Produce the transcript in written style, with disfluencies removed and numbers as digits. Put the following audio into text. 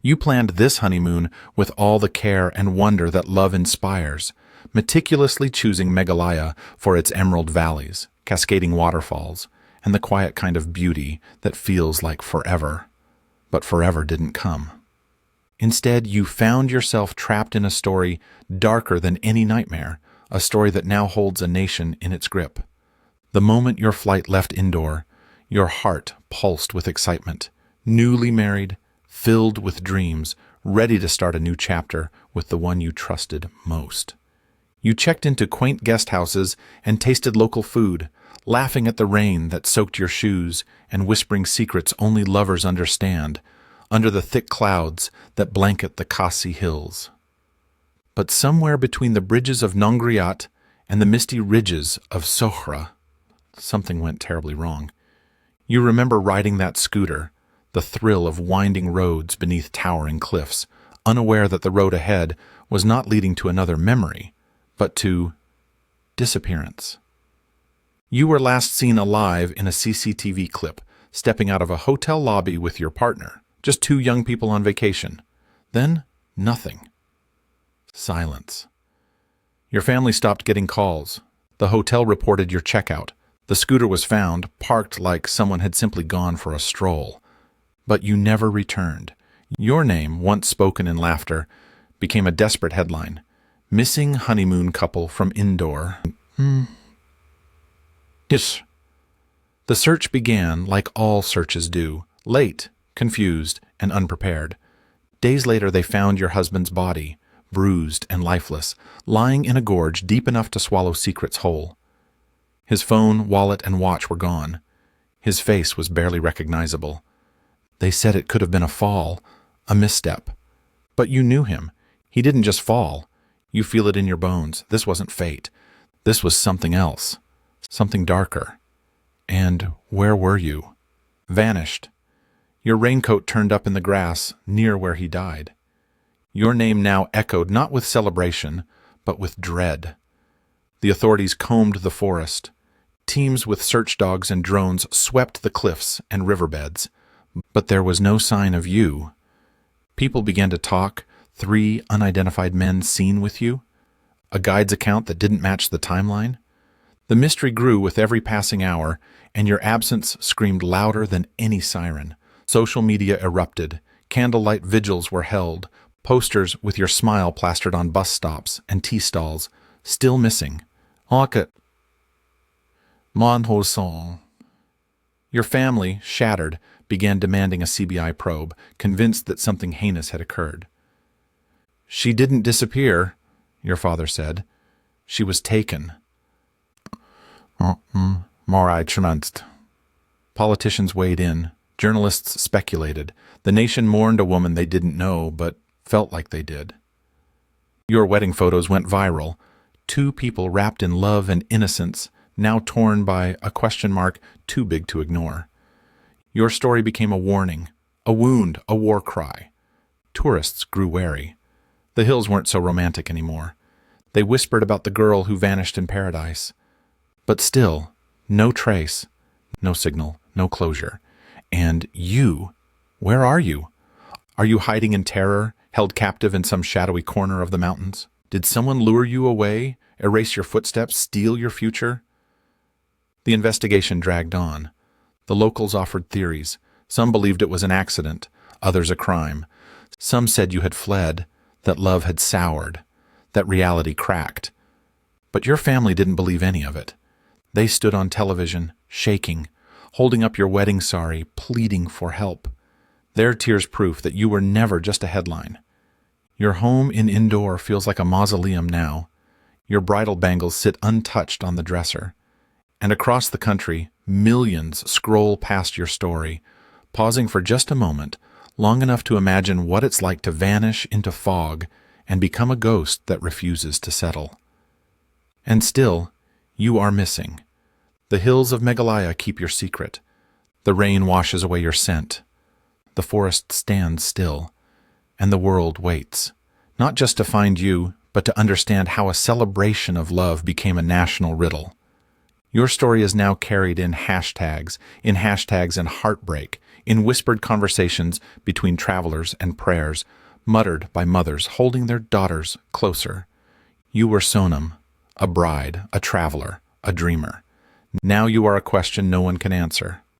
You planned this honeymoon with all the care and wonder that love inspires, meticulously choosing Meghalaya for its emerald valleys, cascading waterfalls, and the quiet kind of beauty that feels like forever. But forever didn't come. Instead, you found yourself trapped in a story darker than any nightmare, a story that now holds a nation in its grip. The moment your flight left Indore, your heart pulsed with excitement, newly married, filled with dreams, ready to start a new chapter with the one you trusted most. You checked into quaint guest houses and tasted local food, laughing at the rain that soaked your shoes and whispering secrets only lovers understand, under the thick clouds that blanket the Khasi hills. But somewhere between the bridges of Nongriat and the misty ridges of Sohra, something went terribly wrong. You remember riding that scooter, the thrill of winding roads beneath towering cliffs, unaware that the road ahead was not leading to another memory, but to disappearance. You were last seen alive in a CCTV clip, stepping out of a hotel lobby with your partner, just two young people on vacation. Then, nothing. Silence. Your family stopped getting calls. The hotel reported your checkout. The scooter was found, parked like someone had simply gone for a stroll. But you never returned. Your name, once spoken in laughter, became a desperate headline. Missing honeymoon couple from Indore. Yes. The search began like all searches do, late, confused, and unprepared. Days later they found your husband's body, bruised and lifeless, lying in a gorge deep enough to swallow secrets whole. His phone, wallet, and watch were gone. His face was barely recognizable. They said it could have been a fall, a misstep. But you knew him. He didn't just fall. You feel it in your bones. This wasn't fate. This was something else. Something darker. And where were you? Vanished. Your raincoat turned up in the grass near where he died. Your name now echoed not with celebration, but with dread. The authorities combed the forest. Teams with search dogs and drones swept the cliffs and riverbeds. But there was no sign of you. People began to talk, 3 unidentified men seen with you, a guide's account that didn't match the timeline. The mystery grew with every passing hour, and your absence screamed louder than any siren. Social media erupted, candlelight vigils were held, posters with your smile plastered on bus stops and tea stalls, still missing. Your family, shattered, began demanding a CBI probe, convinced that something heinous had occurred. She didn't disappear, your father said. She was taken. Politicians weighed in. Journalists speculated. The nation mourned a woman they didn't know, but felt like they did. Your wedding photos went viral. 2 people wrapped in love and innocence, now torn by a question mark too big to ignore. Your story became a warning, a wound, a war cry. Tourists grew wary. The hills weren't so romantic anymore. They whispered about the girl who vanished in paradise. But still, no trace, no signal, no closure. And you, where are you? Are you hiding in terror, held captive in some shadowy corner of the mountains? Did someone lure you away, erase your footsteps, steal your future? The investigation dragged on. The locals offered theories. Some believed it was an accident, others a crime. Some said you had fled, that love had soured, that reality cracked. But your family didn't believe any of it. They stood on television, shaking, holding up your wedding sari, pleading for help. Their tears proof that you were never just a headline. Your home in Indore feels like a mausoleum now. Your bridal bangles sit untouched on the dresser. And across the country, millions scroll past your story, pausing for just a moment, long enough to imagine what it's like to vanish into fog and become a ghost that refuses to settle. And still, you are missing. The hills of Meghalaya keep your secret. The rain washes away your scent. The forest stands still, and the world waits, not just to find you, but to understand how a celebration of love became a national riddle. Your story is now carried in hashtags and heartbreak, in whispered conversations between travelers and prayers, muttered by mothers holding their daughters closer. You were Sonam, a bride, a traveler, a dreamer. Now you are a question no one can answer.